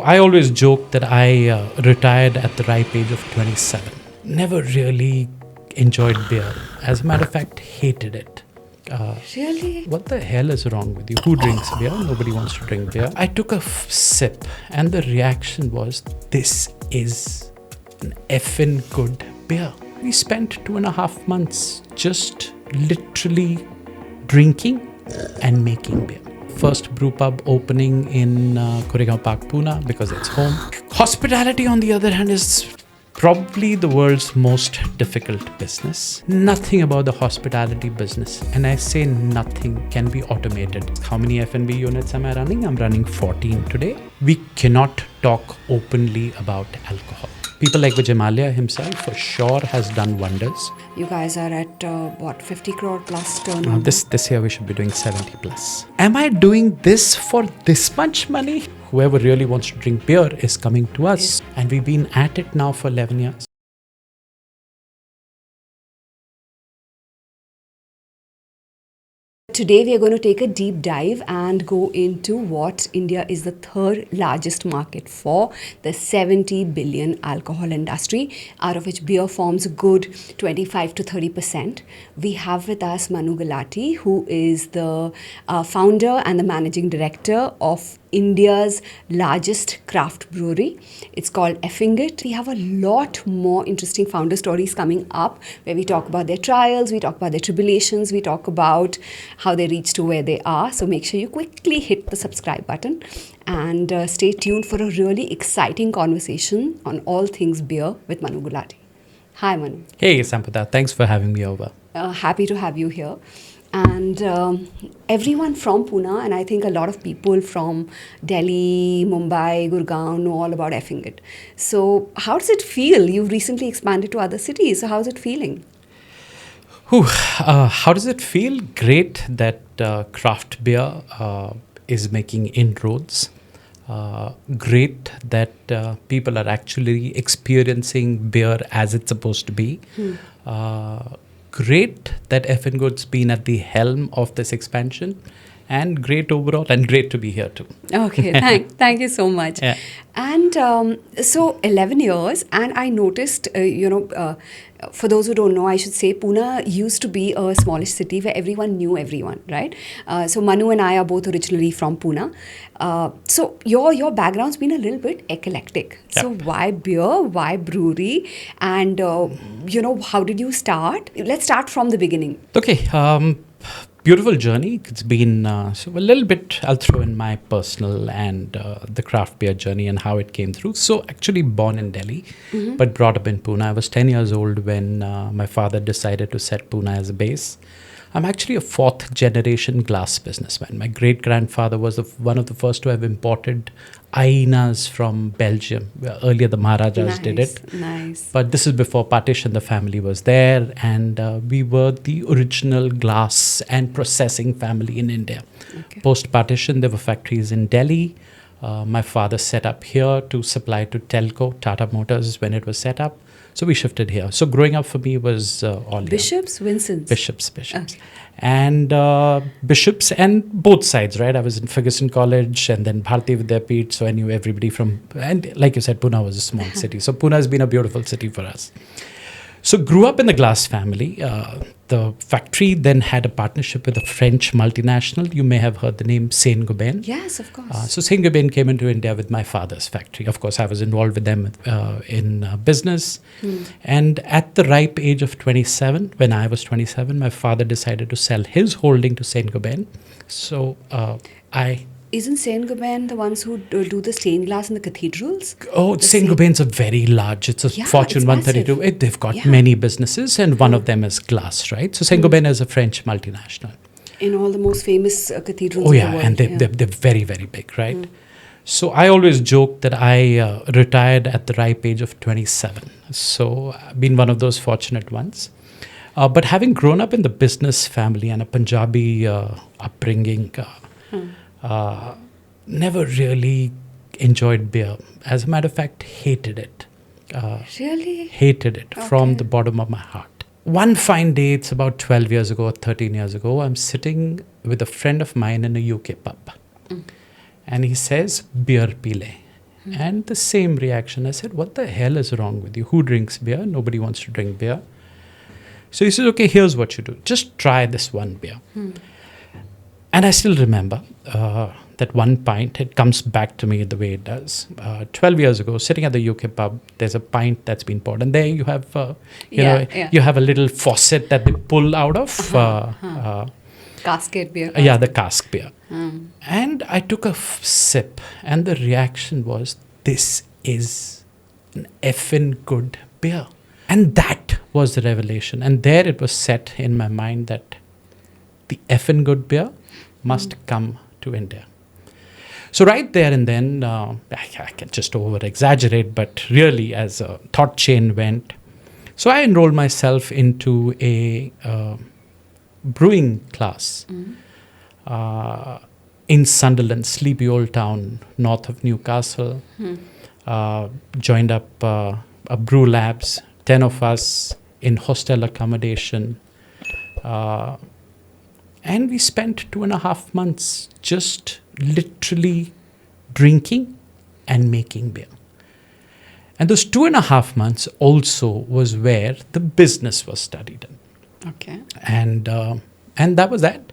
I always joke that I retired at the ripe age of 27. Never really enjoyed beer. As a matter of fact, hated it. Really? What the hell is wrong with you? Who drinks beer? Nobody wants to drink beer. I took a sip and the reaction was, this is an effing good beer. We spent 2.5 months just literally drinking and making beer. First brew pub opening in Koregaon Park, Pune, because it's home. Hospitality, on the other hand, is probably the world's most difficult business. Nothing about the hospitality business, and I say nothing, can be automated. How many F&B units am I running? I'm running 14 today. We cannot talk openly about alcohol. People like Vijay Mallya himself for sure has done wonders. You guys are at 50 crore plus turnover? This year we should be doing 70 plus. Am I doing this for this much money? Whoever really wants to drink beer is coming to us. And we've been at it now for 11 years. Today we are going to take a deep dive and go into what India is the third largest market for, the 70 billion alcohol industry, out of which beer forms a good 25 to 30%. We have with us Manu Gulati, who is the founder and the managing director of India's largest craft brewery. It's called Effingut. We have a lot more interesting founder stories coming up where we talk about their trials, we talk about their tribulations, we talk about how they reached to where they are. So make sure you quickly hit the subscribe button and stay tuned for a really exciting conversation on all things beer with Manu Gulati. Hi Manu. Hey Sampada, thanks for having me over. Happy to have you here. And everyone from Pune, and I think a lot of people from Delhi, Mumbai, Gurgaon know all about Effingut. So how does it feel? You've recently expanded to other cities. So how's it feeling? How does it feel? Great that craft beer is making inroads. Great that people are actually experiencing beer as it's supposed to be. Great that Effingut's been at the helm of this expansion, and great overall, and great to be here too. Okay, thank you so much. Yeah. And so 11 years, and I noticed, for those who don't know, I should say Pune used to be a smallish city where everyone knew everyone, right? So Manu and I are both originally from Pune. So your background's been a little bit eclectic. Yeah. So why beer? Why brewery? And how did you start? Let's start from the beginning. Okay. Beautiful journey. It's been so a little bit. I'll throw in my personal and the craft beer journey and how it came through. So actually born in Delhi, but brought up in Pune. I was 10 years old when my father decided to set Pune as a base. I'm actually a fourth generation glass businessman. My great grandfather was one of the first to have imported ainas from Belgium. Earlier the Maharajas did it. Nice. But this is before partition. The family was there, and we were the original glass and processing family in India. Okay. Post partition, there were factories in Delhi. My father set up here to supply to Telco, Tata Motors, when it was set up. So we shifted here. So growing up for me was all Bishops, Vincent's? Bishops. Okay. And bishops, and both sides, right? I was in Ferguson College and then Bharati Vidyapith, so I knew everybody from, and like you said, Pune was a small city. So Pune has been a beautiful city for us. So grew up in the glass family. The factory then had a partnership with a French multinational. You may have heard the name Saint-Gobain. Yes, of course. So Saint-Gobain came into India with my father's factory. Of course, I was involved with them in business. And at the ripe age of 27, when I was 27, my father decided to sell his holding to Saint-Gobain. So Isn't Saint-Gobain the ones who do the stained glass in the cathedrals? Oh, Saint-Gobain's a very large, it's a Fortune it's 132. massive. They've got many businesses, and one of them is glass, right? So Saint-Gobain is a French multinational. In all the most famous cathedrals Oh in yeah, the world. and they're very, very big, right? So I always joke that I retired at the ripe age of 27. So I've been one of those fortunate ones. But having grown up in the business family and a Punjabi upbringing, never really enjoyed beer. As a matter of fact, hated it. Really? Hated it from the bottom of my heart. One fine day, it's about 12 years ago or 13 years ago, I'm sitting with a friend of mine in a UK pub. And he says, beer pile. And the same reaction. I said, what the hell is wrong with you? Who drinks beer? Nobody wants to drink beer. So he says, okay, here's what you do. Just try this one beer. And I still remember that one pint. It comes back to me the way it does. 12 years ago, sitting at the UK pub, there's a pint that's been poured. And there you have, you have a little faucet that they pull out of. Casket beer. Yeah, the cask beer. And I took a sip, and the reaction was, this is an effing good beer. And that was the revelation. And there it was set in my mind that the effing good beer must come to India. So right there and then, I can just over-exaggerate, but really as a thought chain went. So I enrolled myself into a brewing class in Sunderland, sleepy old town north of Newcastle. Joined up a brew labs, 10 of us in hostel accommodation. And we spent 2.5 months just literally drinking and making beer. And those 2.5 months also was where the business was studied in. Okay. And that was that.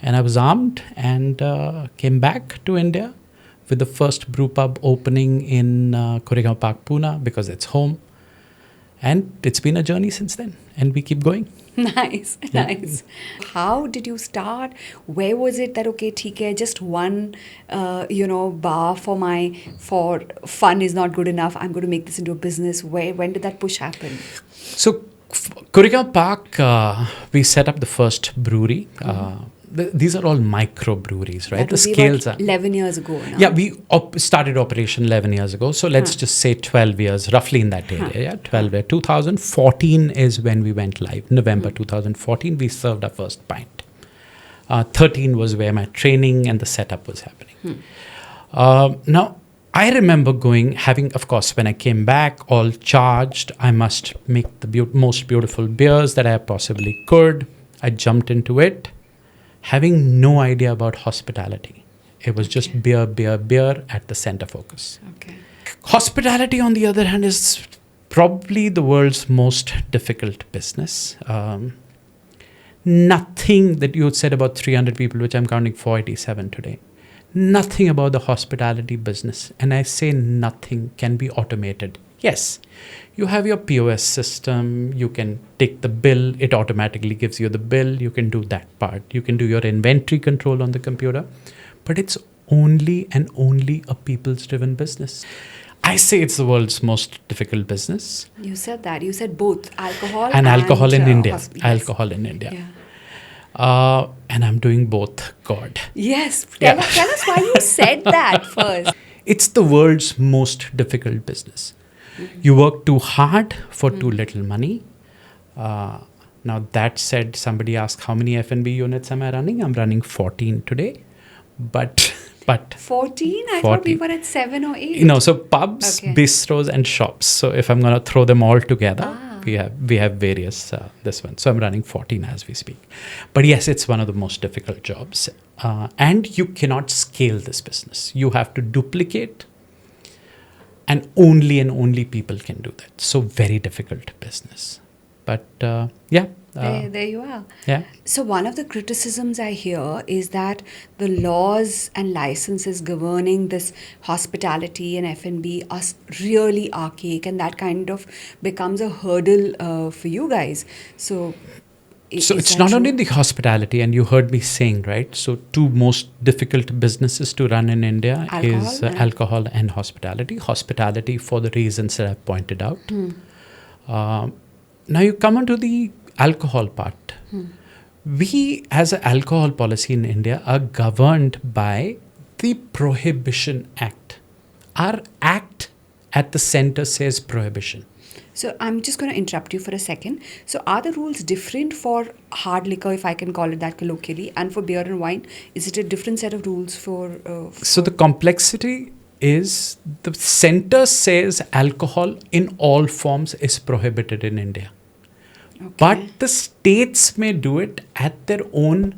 And I was armed and came back to India with the first brew pub opening in Koregaon Park, Pune, because it's home. And it's been a journey since then. And we keep going. Nice. How did you start? Where was it that, okay, theek hai, just one, bar for fun is not good enough. I'm going to make this into a business. When did that push happen? So, Koregaon Park, we set up the first brewery. These are all micro breweries, right? That The scales are 11 years ago now. Yeah, we started operation 11 years ago. So let's just say 12 years, roughly in that area. Yeah, 12 years. 2014 is when we went live. November 2014, we served our first pint. 13 was where my training and the setup was happening. Now, I remember having, of course, when I came back, all charged, I must make the most beautiful beers that I possibly could. I jumped into it, having no idea about hospitality. It was just beer at the center focus. Okay. Hospitality, on the other hand, is probably the world's most difficult business. Nothing that you said about 300 people, which I'm counting 487 today, nothing about the hospitality business, and I say nothing, can be automated. Yes, you have your POS system, you can take the bill, it automatically gives you the bill, you can do that part. You can do your inventory control on the computer, but it's only a people's driven business. I say it's the world's most difficult business. You said that. You said both alcohol and alcohol in India. Yes. Alcohol in India. Yeah. And I'm doing both. God. Yes. Tell us why you said that first. It's the world's most difficult business. You work too hard for too little money. Now that said, somebody asked how many F&B units am I running? I'm running 14 today. But 14? I thought we were at 7 or 8. So pubs, bistros and shops. So if I'm going to throw them all together, we have various this one. So I'm running 14 as we speak. But yes, it's one of the most difficult jobs. And you cannot scale this business. You have to duplicate, and only people can do that. So very difficult business. But there you are. Yeah. So one of the criticisms I hear is that the laws and licenses governing this hospitality and F&B are really archaic, and that kind of becomes a hurdle for you guys. So it's not only the hospitality, and you heard me saying, right? So two most difficult businesses to run in India is alcohol and hospitality. Hospitality for the reasons that I've pointed out. Now you come onto the alcohol part. We, as an alcohol policy in India, are governed by the Prohibition Act. Our act at the center says prohibition. So I'm just going to interrupt you for a second. So are the rules different for hard liquor, if I can call it that colloquially, and for beer and wine? Is it a different set of rules for... So the complexity is the center says alcohol in all forms is prohibited in India. Okay. But the states may do it at their own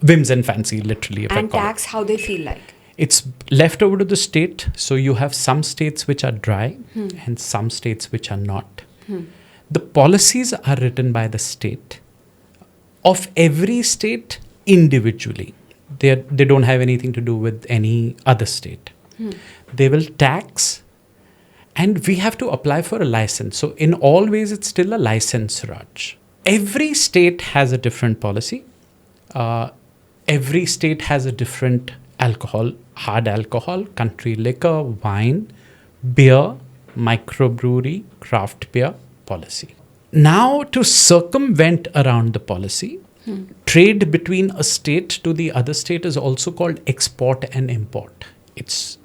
whims and fancy, literally. And tax how they feel like. It's left over to the state. So you have some states which are dry and some states which are not. The policies are written by the state of every state individually. They don't have anything to do with any other state. They will tax, and we have to apply for a license. So in all ways, it's still a license, Raj. Every state has a different policy. Every state has a different alcohol, hard alcohol, country liquor, wine, beer, microbrewery, craft beer policy. Now, to circumvent around the policy, trade between a state to the other state is also called export and import.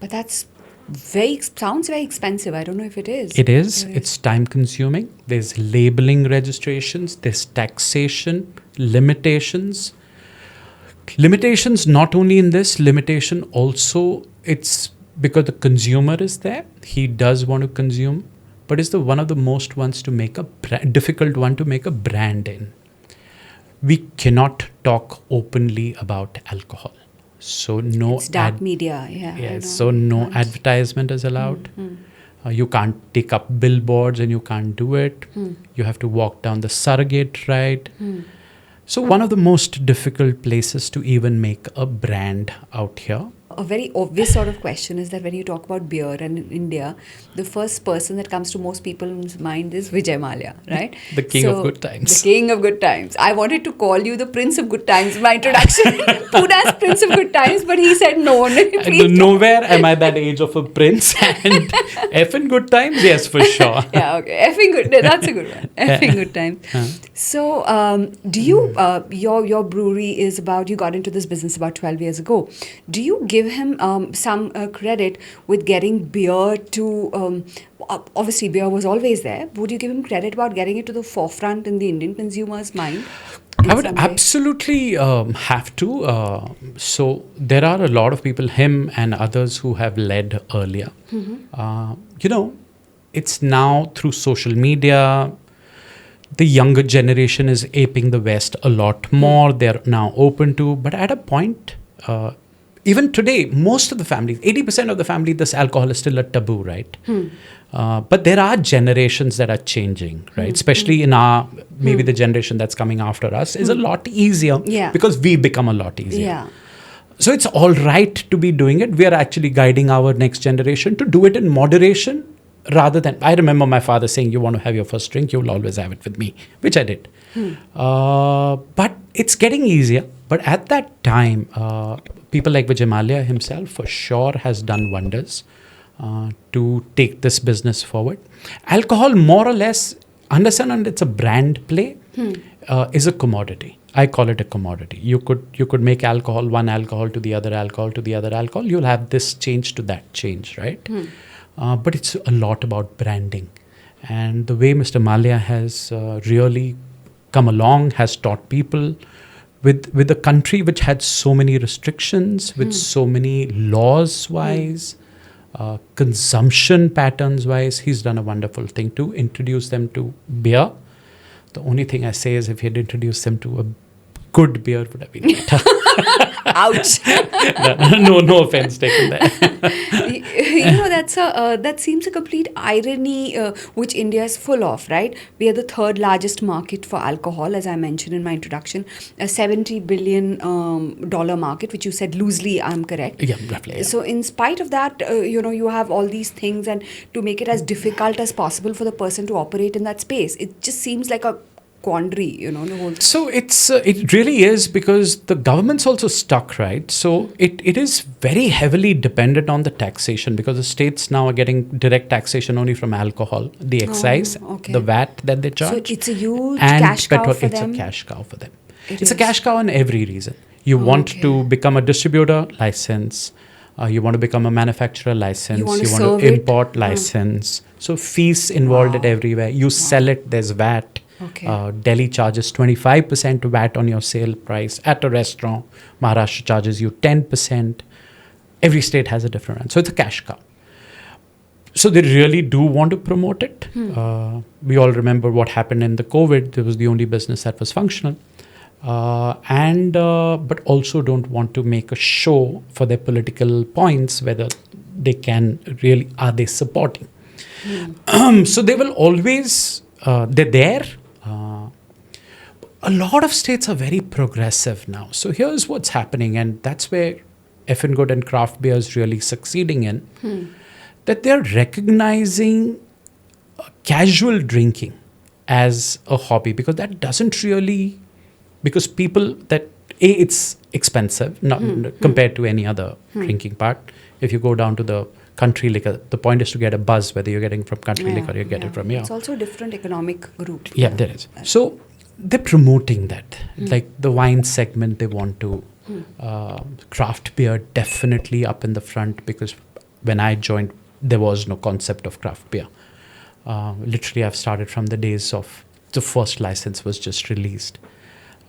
But that's sounds very expensive. I don't know if it is. It is. It's time consuming. There's labeling registrations. There's taxation, limitations. Limitations not only in this, limitation also, it's because the consumer is there. He does want to consume, but it's one of the most ones to make difficult one to make a brand in. We cannot talk openly about alcohol. So no it's dark media, yeah. Yes, so no advertisement is allowed. You can't take up billboards and you can't do it. You have to walk down the surrogate ride. So one of the most difficult places to even make a brand out here. A very obvious sort of question is that when you talk about beer and in India, the first person that comes to most people's mind is Vijay Mallya, right? The king of good times. The king of good times. I wanted to call you the prince of good times in my introduction. Puna's prince of good times, but he said no. Nowhere am I that age of a prince. And effing good times, yes, for sure. Yeah, okay. Effing good. That's a good one. Effing good times. So, do you, your brewery is about, you got into this business about 12 years ago. Do you give him some credit with getting beer to, obviously beer was always there. Would you give him credit about getting it to the forefront in the Indian consumer's mind? I would absolutely have to. So there are a lot of people, him and others, who have led earlier. It's now through social media. The younger generation is aping the West a lot more. They're now open to, but at a point, even today, most of the families, 80% of the family, this alcohol is still a taboo, right? But there are generations that are changing, right? Especially in maybe the generation that's coming after us is a lot easier because we become a lot easier. Yeah. So it's all right to be doing it. We are actually guiding our next generation to do it in moderation rather than, I remember my father saying, you want to have your first drink, you'll always have it with me, which I did. But it's getting easier. But at that time, people like Vijay Mallya himself for sure has done wonders to take this business forward. Alcohol, more or less, understand it's a brand play, is a commodity. I call it a commodity. You could make alcohol, one alcohol to the other alcohol to the other alcohol. You'll have this change to that change, right? But it's a lot about branding. And the way Mr. Mallya has really come along, has taught people with a country which had so many restrictions, with so many laws-wise, consumption patterns-wise, he's done a wonderful thing to introduce them to beer. The only thing I say is if he had introduced them to a good beer, would have been better. Ouch. No offense taken there. That seems a complete irony, which India is full of, right? We are the third largest market for alcohol, as I mentioned in my introduction, a $70 billion market, which you said loosely, I'm correct. Yeah, roughly. Yeah. So in spite of that, you have all these things, and to make it as difficult as possible for the person to operate in that space, it just seems like a quandary, the whole. So it really is, because the government's also stuck, right? So it is very heavily dependent on the taxation, because the states now are getting direct taxation only from alcohol, the excise, the VAT that they charge. So it's a huge cash cow for them. It's a cash cow for them. It's a cash cow in every reason. You want to become a distributor, license. You want to become a manufacturer, license. You want to import, license. So fees involved at everywhere. You sell it, there's VAT. Delhi charges 25% VAT on your sale price at a restaurant. Maharashtra charges you 10%. Every state has a different one. So it's a cash cow. So they really do want to promote it. We all remember what happened in the COVID. It was the only business that was functional. but also don't want to make a show for their political points, whether they can really, are they supporting. So they will always, they're there. A lot of states are very progressive now. So here's what's happening, and that's where Effingut and craft beer is really succeeding in, that they're recognizing casual drinking as a hobby, because that doesn't really, because people that, it's expensive not compared to any other drinking part. If you go down to the country liquor, the point is to get a buzz, whether you're getting from country liquor or you get it from here. It's also a different economic group. Yeah, there is. So they're promoting that. Like the wine segment, they want to. Craft beer definitely up in the front, because when I joined, there was no concept of craft beer. Literally, I've started from the days of the first license was just released.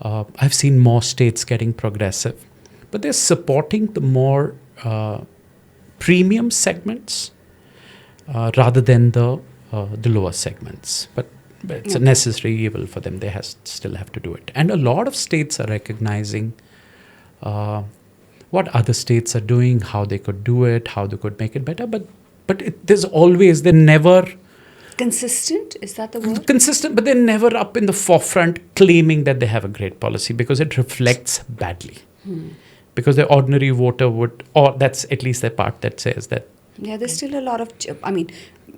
I've seen more states getting progressive, but they're supporting the more premium segments rather than the lower segments. But it's a necessary evil for them. They still have to do it. And a lot of states are recognizing what other states are doing, how they could do it, how they could make it better. But they're never consistent. Is that the word? Consistent, but they're never up in the forefront claiming that they have a great policy, because it reflects badly. Because the ordinary voter would, or that's at least the part that says that. Yeah, there's still a lot of,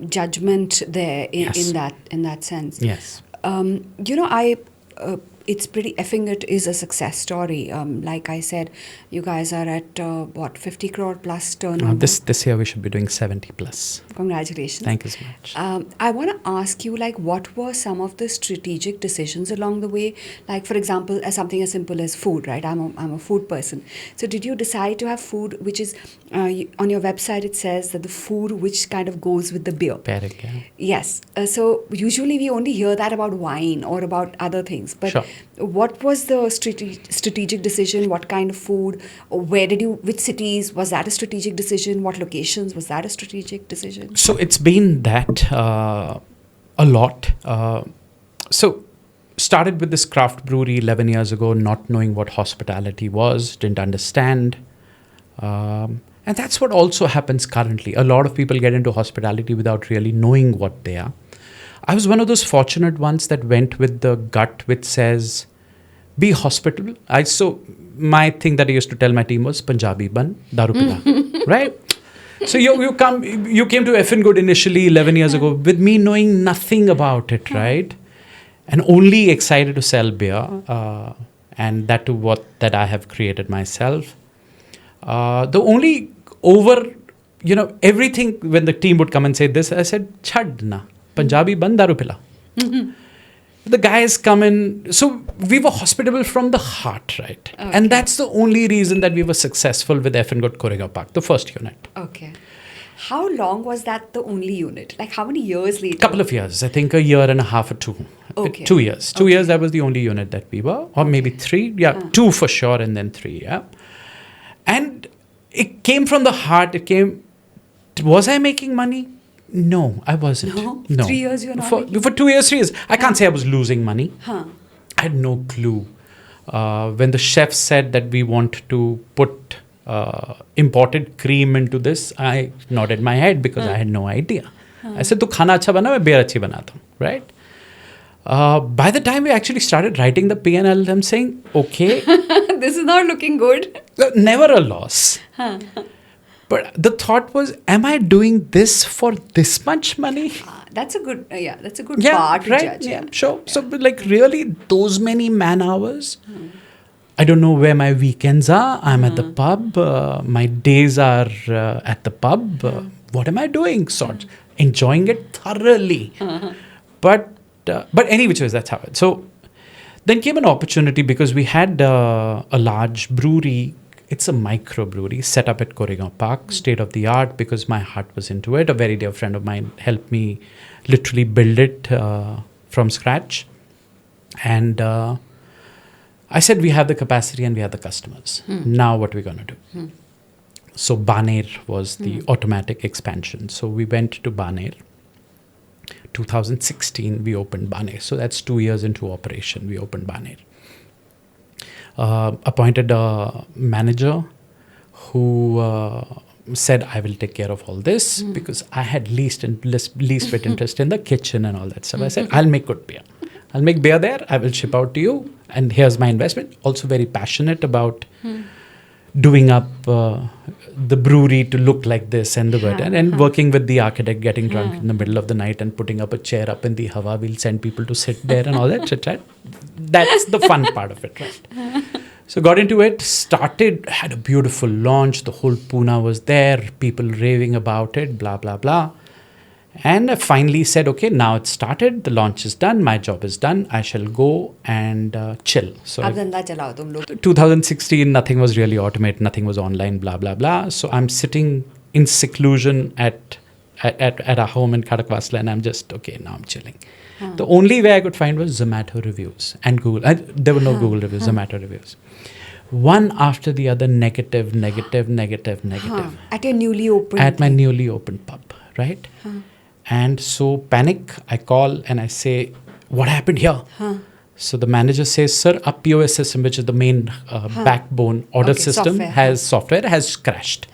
judgment there in that sense. Yes. It's pretty, Effingut is a success story. Like I said, you guys are at 50 crore plus turnover. This year we should be doing 70 plus. Congratulations. Thank you so much. I want to ask you, what were some of the strategic decisions along the way? Like, for example, something as simple as food, right? I'm a food person. So did you decide to have food which is, on your website it says that the food which kind of goes with the beer? Pairing, yeah. Yes. So usually we only hear that about wine or about other things. But sure. What was the strategic decision? What kind of food? Or which cities? Was that a strategic decision? What locations? Was that a strategic decision? So it's been that a lot. So started with this craft brewery 11 years ago, not knowing what hospitality was, didn't understand. And that's what also happens currently. A lot of people get into hospitality without really knowing what they are. I was one of those fortunate ones that went with the gut which says, be hospitable. So my thing that I used to tell my team was Punjabi ban, daru pila, right? So you came to Effingut initially 11 years ago with me knowing nothing about it, right? And only excited to sell beer, and that I have created myself. The only everything, when the team would come and say this, I said, chhad na, Punjabi ban, daru pila. The guys come in. So we were hospitable from the heart, right? Okay. And that's the only reason that we were successful with Effingut Koregaon Park, the first unit. Okay. How long was that the only unit? Like how many years later? Couple of years. I think a year and a half or two. Okay. 2 years. 2 years, that was the only unit that we were. Or maybe 3. Yeah, 2 for sure and then 3, yeah. And it came from the heart. Was I making money? No, I wasn't. No. 3 years you're not for 2 years, 3 years. I can't say I was losing money. I had no clue. When the chef said that we want to put imported cream into this, I nodded my head because I had no idea. I said, "Tu khana acha bana, main beer achhi banata hu," right? By the time we actually started writing the P&L, I'm saying, okay. This is not looking good. Never a loss. But the thought was, am I doing this for this much money? That's a good, that's a good bar to judge. Yeah, sure. Yeah. So, really, those many man hours, I don't know where my weekends are. I'm at the pub. My days are at the pub. What am I doing? Enjoying it thoroughly. But anyway, that's how it. So then came an opportunity because we had a large brewery. It's a microbrewery set up at Koregaon Park, state of the art, because my heart was into it. A very dear friend of mine helped me literally build it from scratch. And I said, we have the capacity and we have the customers. Now what are we going to do? So Baner was the automatic expansion. So we went to Baner. 2016, we opened Baner. So that's 2 years into operation, we opened Baner. appointed a manager who said, I will take care of all this because I had least bit interest in the kitchen and all that stuff. I said, I'll make good beer. I'll make beer there. I will ship out to you. And here's my investment. Also very passionate about doing up the brewery to look like this and the word. And working with the architect, getting drunk in the middle of the night and putting up a chair up in the hawa. We'll send people to sit there and all that chit chat. That's the fun part of it, right? So got into it, started, had a beautiful launch. The whole Pune was there, people raving about it, blah, blah, blah. And I finally said, okay, now it's started. The launch is done. My job is done. I shall go and chill. So अब धंधा चलाओ तुम लोग. 2016, nothing was really automated. Nothing was online, blah, blah, blah. So I'm sitting in seclusion at our home in Khadakwasla, and I'm just, okay, now I'm chilling. The only way I could find was Zomato reviews and Google. There were no Google reviews, Zomato reviews. One after the other, negative. At your newly opened. At my newly opened pub, right? And so panic, I call and I say, what happened here? So the manager says, sir, a POS system, which is the main backbone order system, software has crashed.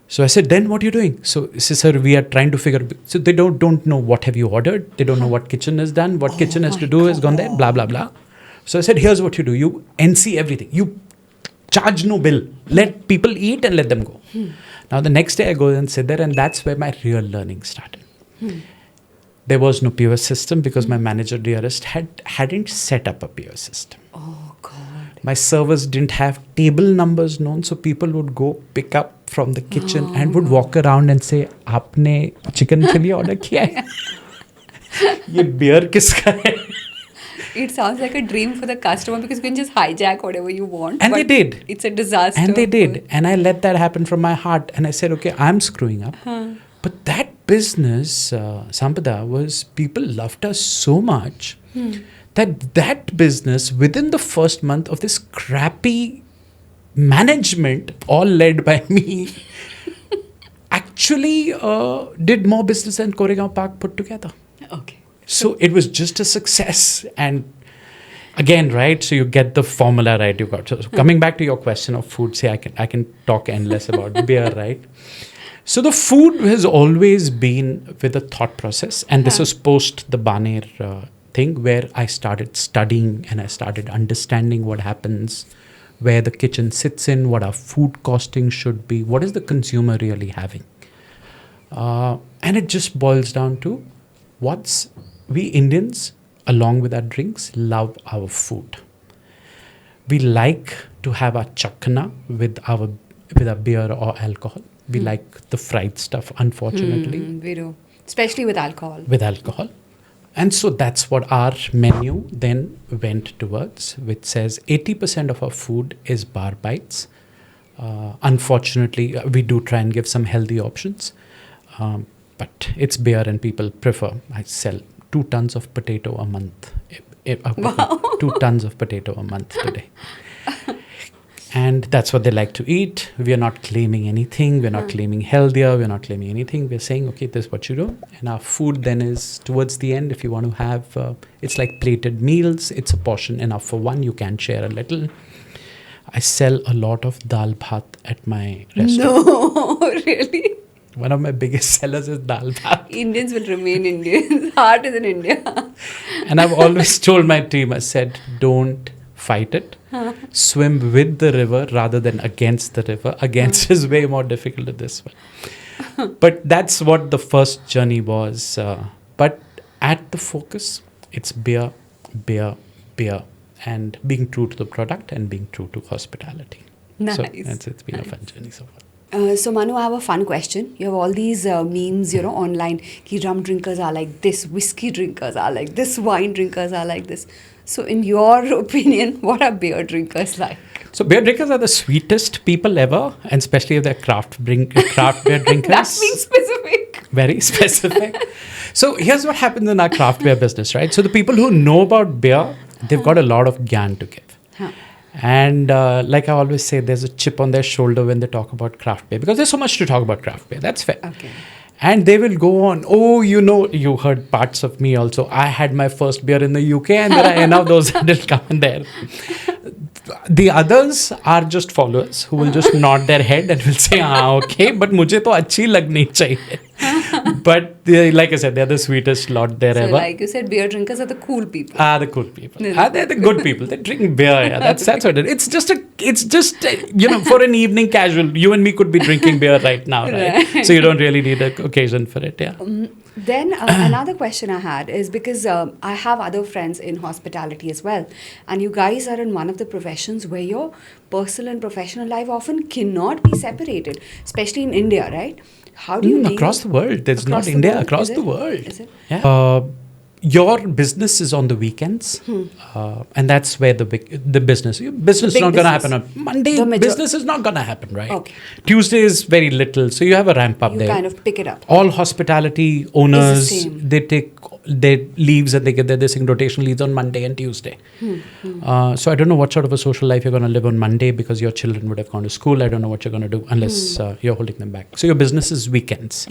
So I said, then what are you doing? So he says, sir, we are trying to figure. So they don't know what have you ordered. They don't know what kitchen is done. What kitchen has to do is gone there, blah, blah, blah. So I said, here's what you do. You NC everything. You charge no bill. Let people eat and let them go. Now the next day I go and sit there, and that's where my real learning started. There was no POS system because my manager dearest hadn't set up a POS system. Oh God. My servers didn't have table numbers known, so people would go pick up from the kitchen and would walk around and say, "Aapne chicken chili order kiya hai? Ye beer kiska hai?" It sounds like a dream for the customer because you can just hijack whatever you want. And they did. It's a disaster. And they did. And I let that happen from my heart. And I said, okay, I'm screwing up. But that business, Sampada, was people loved us so much that business, within the first month of this crappy management, all led by me, actually did more business than Koregaon Park put together. Okay. So it was just a success. And again, right, so you get the formula right. You got. So coming back to your question of food, say I can talk endless about beer, right? So the food has always been with a thought process. And this was post the Baner thing where I started studying and I started understanding what happens, where the kitchen sits in, what our food costing should be, what is the consumer really having. And it just boils down to we Indians, along with our drinks, love our food. We like to have our chakna with our beer or alcohol. We like the fried stuff, unfortunately. We do. Especially with alcohol. With alcohol. And so that's what our menu then went towards, which says 80% of our food is bar bites. Unfortunately, we do try and give some healthy options. But it's beer and people prefer. I sell 2 tons of potato a month. Wow. 2 tons of potato a month today. And that's what they like to eat. We are not claiming anything. We're not claiming healthier. We're not claiming anything. We're saying, okay, this is what you do. And our food then is towards the end. If you want to have, it's like plated meals. It's a portion enough for one. You can share a little. I sell a lot of dal bhat at my restaurant. No, really? One of my biggest sellers is dal bhat. Indians will remain Indians. Heart is in India. And I've always told my team, I said, don't fight it. Swim with the river rather than against the river. Against is way more difficult than this one. But that's what the first journey was. But at the focus, it's beer, and being true to the product and being true to hospitality. Nice. So it's been a fun journey so far. So Manu, I have a fun question. You have all these memes, online. Ki rum drinkers are like this, whiskey drinkers are like this, wine drinkers are like this. So in your opinion, what are beer drinkers like? So beer drinkers are the sweetest people ever, and especially if they're craft beer drinkers. That's being specific. Very specific. So here's what happens in our craft beer business, right? So the people who know about beer, they've got a lot of gyan to give. And like I always say, there's a chip on their shoulder when they talk about craft beer because there's so much to talk about craft beer. That's fair. Okay. And they will go on, you heard parts of me also. I had my first beer in the UK and there are enough those that didn't come in there. The others are just followers who will just nod their head and will say, okay, but मुझे तो अच्छी लगनी चाहिए. But like I said, they're the sweetest lot there So ever. like you said, beer drinkers are the cool people. The cool people. They're the good people. They drink beer. Yeah. That's what it is. It's just for an evening casual. You and me could be drinking beer right now, right? So you don't really need an occasion for it. Yeah. Then another question I had is because I have other friends in hospitality as well, and you guys are in one of the professions where your personal and professional life often cannot be separated, especially in India, right? How do you deal across the world? There's across not the India, world? across Is the it? world. Is it? Yeah. Your business is on the weekends, and that's where the business is not going to happen on Monday. Business is not going to happen, right? Okay. Tuesday is very little, so you have a ramp up You there. kind of pick it up. All hospitality owners, same. they take their leaves and they get their rotational leaves on Monday and Tuesday. So I don't know what sort of a social life you're going to live on Monday because your children would have gone to school. I don't know what you're going to do unless you're holding them back. So your business is weekends.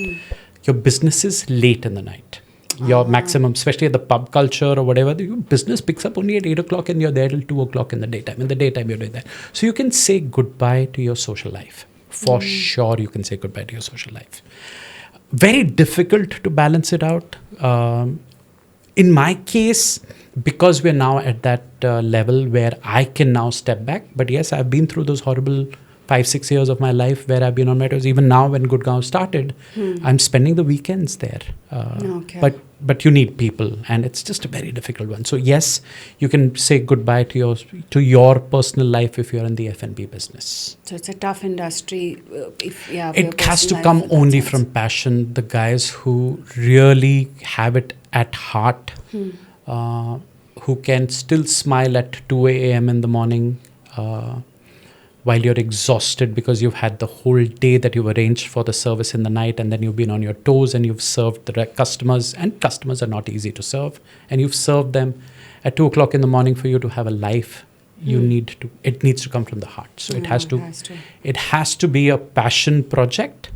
Your business is late in the night. Your maximum, especially at the pub culture or whatever, your business picks up only at 8 o'clock and you're there till 2 o'clock in the daytime. In the daytime, you're doing that. So you can say goodbye to your social life. For sure, you can say goodbye to your social life. Very difficult to balance it out. In my case, because we're now at that level where I can now step back. But yes, I've been through those horrible 5-6 years of my life where I've been on my toes. Even now when Gurgaon started, I'm spending the weekends there. But you need people, and it's just a very difficult one. So yes, you can say goodbye to your personal life if you're in the F&B business. So it's a tough industry. It has to come only from passion. The guys who really have it at heart, who can still smile at 2 a.m. in the morning, while you're exhausted because you've had the whole day that you've arranged for the service in the night, and then you've been on your toes and you've served the customers, and customers are not easy to serve, and you've served them at 2 o'clock in the morning. For you to have a life, it needs to come from the heart. So it has to be a passion project,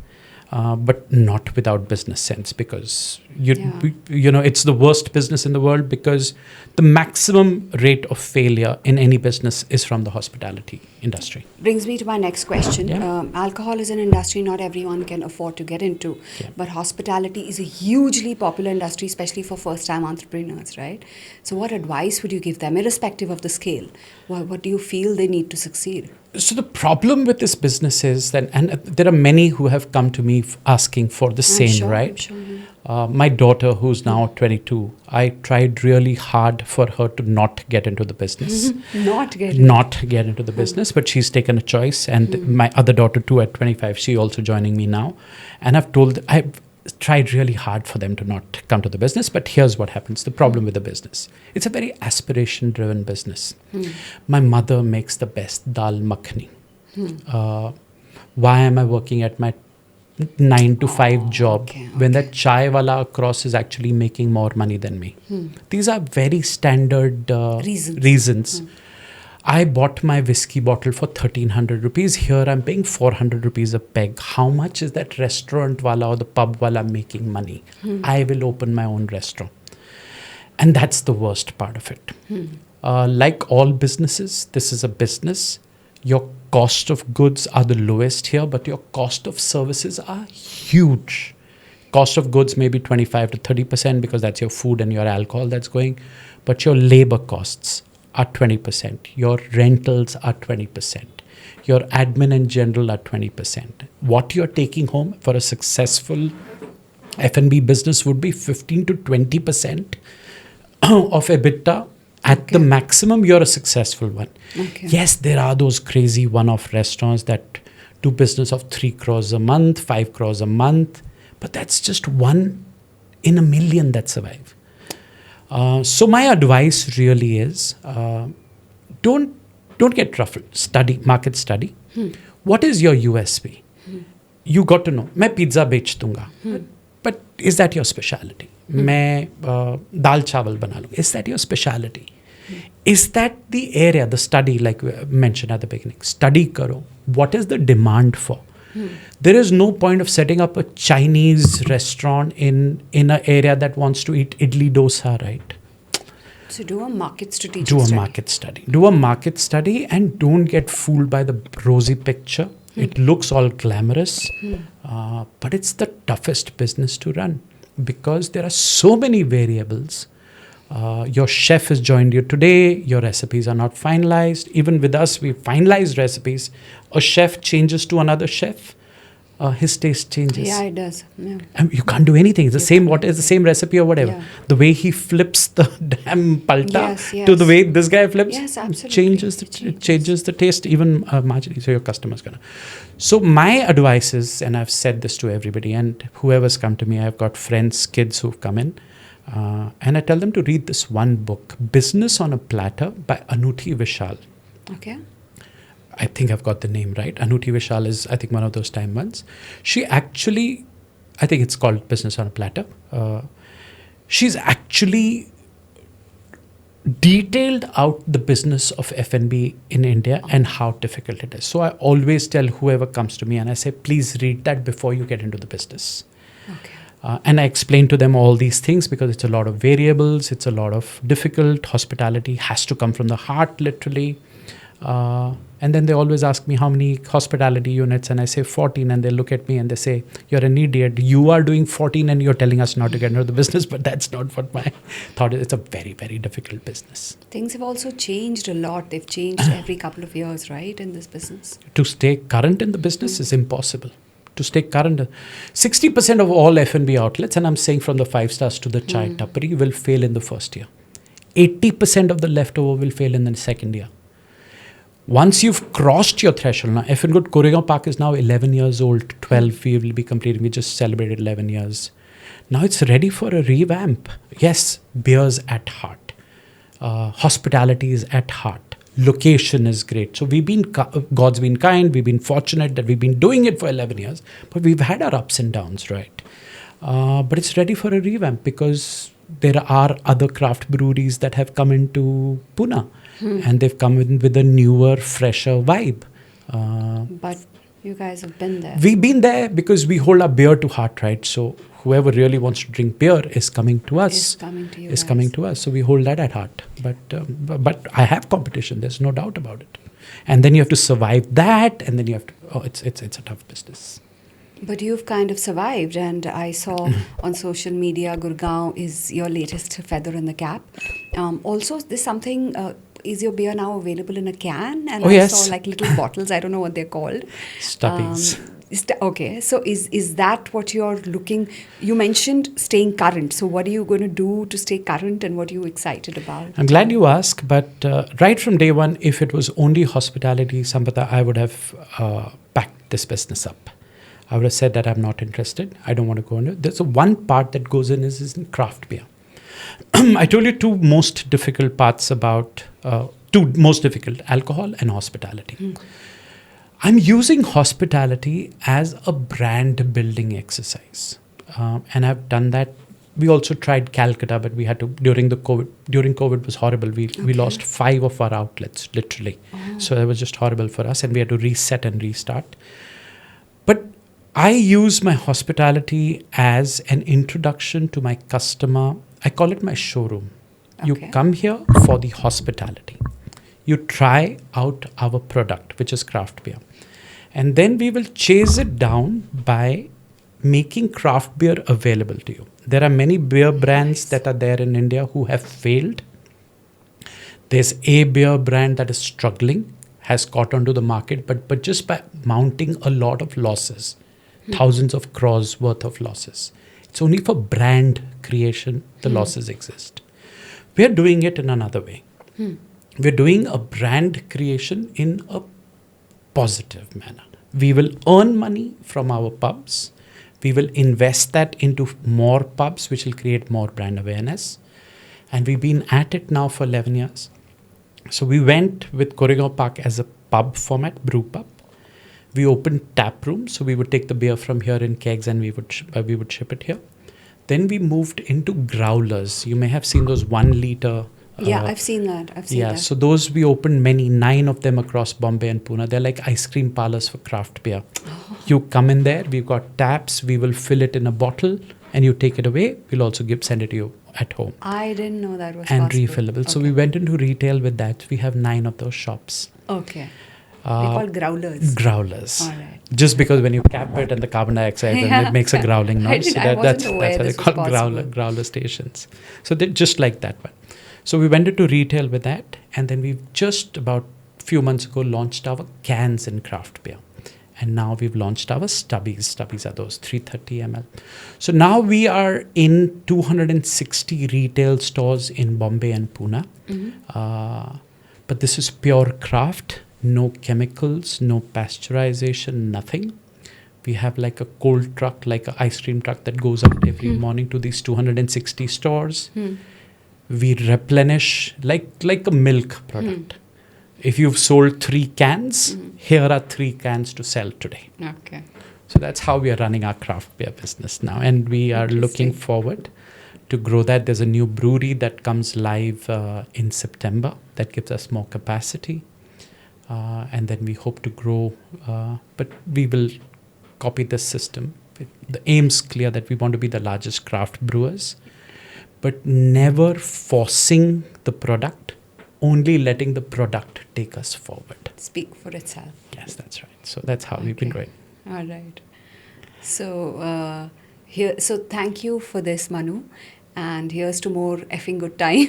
but not without business sense, because it's the worst business in the world, because the maximum rate of failure in any business is from the hospitality industry. Brings me to my next question. Alcohol is an industry not everyone can afford to get into, but hospitality is a hugely popular industry, especially for first-time entrepreneurs, right? So what advice would you give them, irrespective of the scale? What do you feel they need to succeed? So the problem with this business is that, and there are many who have come to me asking for the same, right? I'm sure. My daughter, who's now 22, I tried really hard for her to not get into the business. Not get into the business, but she's taken a choice. And my other daughter too, at 25, she also joining me now. And I've tried really hard for them to not come to the business. But here's what happens. The problem with the business. It's a very aspiration-driven business. My mother makes the best dal makhani. Why am I working at my 9 to 5 job when that chai wala across is actually making more money than me? These are very standard reasons. I bought my whiskey bottle for 1,300 rupees. Here I'm paying 400 rupees a peg. How much is that restaurant wala or the pub wala making money? I will open my own restaurant. And that's the worst part of it. Like all businesses, this is a business. Your cost of goods are the lowest here, but your cost of services are huge. Cost of goods may be 25 to 30% because that's your food and your alcohol that's going. But your labor costs are 20%. Your rentals are 20%. Your admin and general are 20%. What you're taking home for a successful F&B business would be 15 to 20% of EBITDA. At the maximum, you're a successful one. Yes, there are those crazy one-off restaurants that do business of 3 crores a month, 5 crores a month. But that's just 1 in a million that survive. So my advice really is, don't get ruffled. Market study. What is your USP? You got to know. मैं pizza बेच दूंगा. But is that your specialty? मैं दाल चावल बना लूँगा. Is that your specialty? Is that the area, the study, like we mentioned at the beginning? Study karo. What is the demand for? There is no point of setting up a Chinese restaurant in an area that wants to eat idli dosa, right? So do a market strategic Do a study. market study. Do a market study and don't get fooled by the rosy picture. It looks all glamorous, but it's the toughest business to run because there are so many variables. Your chef has joined you today, your recipes are not finalized. Even with us, we finalize recipes. A chef changes to another chef, his taste changes. Yeah, it does. Yeah. You can't do anything. It's the same. What is the same recipe or whatever? Yeah. The way he flips the damn palta Yes, to the yes. way this guy flips, Yes, absolutely. changes it changes the taste even marginally. So your customer's gonna. So my advice is, and I've said this to everybody, and whoever's come to me, I've got friends, kids who've come in, and I tell them to read this one book, Business on a Platter by Anuti Vishal. Okay. I think I've got the name right. Anuti Vishal is, I think, one of those time ones. She actually, I think it's called Business on a Platter. She's actually detailed out the business of F&B in India and how difficult it is. So I always tell whoever comes to me and I say, please read that before you get into the business. Okay. And I explain to them all these things because it's a lot of variables. It's a lot of difficult. Hospitality has to come from the heart, literally. And then they always ask me how many hospitality units, and I say 14, and they look at me and they say, you're an idiot. You are doing 14 and you're telling us not to get into the business, but that's not what my thought is. It's a very, very difficult business. Things have also changed a lot. They've changed every couple of years, right, in this business? To stay current in the business is impossible. To stay current, 60% of all F&B outlets, and I'm saying from the 5 stars to the chai tapari, will fail in the first year. 80% of the leftover will fail in the second year. Once you've crossed your threshold, now Effingut Koregaon Park is now 11 years old, 12 we will be completing. We just celebrated 11 years. Now it's ready for a revamp. Yes, beer's at heart. Hospitality is at heart. Location is great. So we've been, God's been kind, we've been fortunate that we've been doing it for 11 years, but we've had our ups and downs, right? But it's ready for a revamp because there are other craft breweries that have come into Pune. And they've come in with a newer, fresher vibe. But you guys have been there. We've been there because we hold our beer to heart, right? So whoever really wants to drink beer is coming to us. Is coming to you Is guys. coming to us. So we hold that at heart. But I have competition. There's no doubt about it. And then you have to survive that. And then you have to. Oh, it's a tough business. But you've kind of survived, and I saw on social media, Gurgaon is your latest feather in the cap. Also, there's something. Is your beer now available in a can? And Oh, I yes. saw like little bottles. I don't know what they're called. Stubbies. Okay, so is that what you're looking? You mentioned staying current. So what are you going to do to stay current, and what are you excited about? I'm glad you asked, but right from day one, if it was only hospitality, Sampata, I would have packed this business up. I would have said that I'm not interested. I don't want to go into it. There's one part that goes is in craft beer. I told you two most difficult parts about, alcohol and hospitality. I'm using hospitality as a brand building exercise. And I've done that. We also tried Calcutta, but we had to, during COVID was horrible. We lost 5 of our outlets, literally. So it was just horrible for us, and we had to reset and restart. But I use my hospitality as an introduction to my customer. I call it my showroom. You come here for the hospitality. You try out our product, which is craft beer. And then we will chase it down by making craft beer available to you. There are many beer brands that are there in India who have failed. There's a beer brand that is struggling, has caught onto the market, but just by mounting a lot of losses, thousands of crores worth of losses. It's only for brand creation the losses exist. We're doing it in another way. We're doing a brand creation in a positive manner. We will earn money from our pubs. We will invest that into more pubs, which will create more brand awareness. And we've been at it now for 11 years. So we went with Koregaon Park as a pub format, brew pub. We opened tap rooms, so we would take the beer from here in kegs and we would ship it here. Then we moved into growlers. You may have seen those 1 liter. Yeah, I've seen that. Yeah, so those we opened 9 of them across Bombay and Pune. They're like ice cream parlors for craft beer. You come in there, we've got taps, we will fill it in a bottle, and you take it away, we'll also send it to you at home. I didn't know that was And possible. refillable. So Okay. we went into retail with that. We have 9 of those shops. Okay. They're called growlers. Growlers. All right. Just because when you cap it and the carbon dioxide, Yeah. and it makes a growling I noise. didn't- So I wasn't aware that's why this they was call possible. growler stations. So they're just like that one. So we went into retail with that, and then we've just about few months ago launched our cans in craft beer. And now we've launched our stubbies. Stubbies are those 330 ml. So now we are in 260 retail stores in Bombay and Pune. But this is pure craft, no chemicals, no pasteurization, nothing. We have like a cold truck, like an ice cream truck that goes out every morning to these 260 stores. We replenish like a milk product. If you've sold 3 cans, here are 3 cans to sell today. Okay. So that's how we are running our craft beer business now. And we are looking forward to grow that. There's a new brewery that comes live in September that gives us more capacity. And then we hope to grow, but we will copy this system. The aim's clear that we want to be the largest craft brewers, but never forcing the product, only letting the product take us forward. Speak for itself. Yes, that's right. So that's how we've been growing. All right. So so thank you for this, Manu, and here's to more effing good time.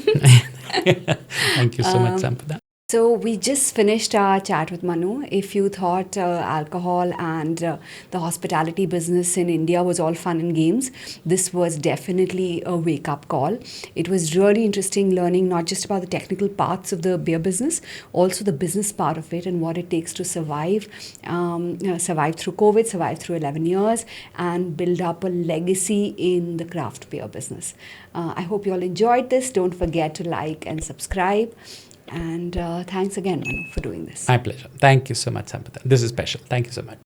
Thank you so much, Sam, for that. So we just finished our chat with Manu. If you thought alcohol and the hospitality business in India was all fun and games, this was definitely a wake-up call. It was really interesting learning not just about the technical parts of the beer business, also the business part of it and what it takes to survive, survive through COVID, survive through 11 years, and build up a legacy in the craft beer business. I hope you all enjoyed this. Don't forget to like and subscribe. And thanks again, Manu, for doing this. My pleasure. Thank you so much, Sampatha. This is special. Thank you so much.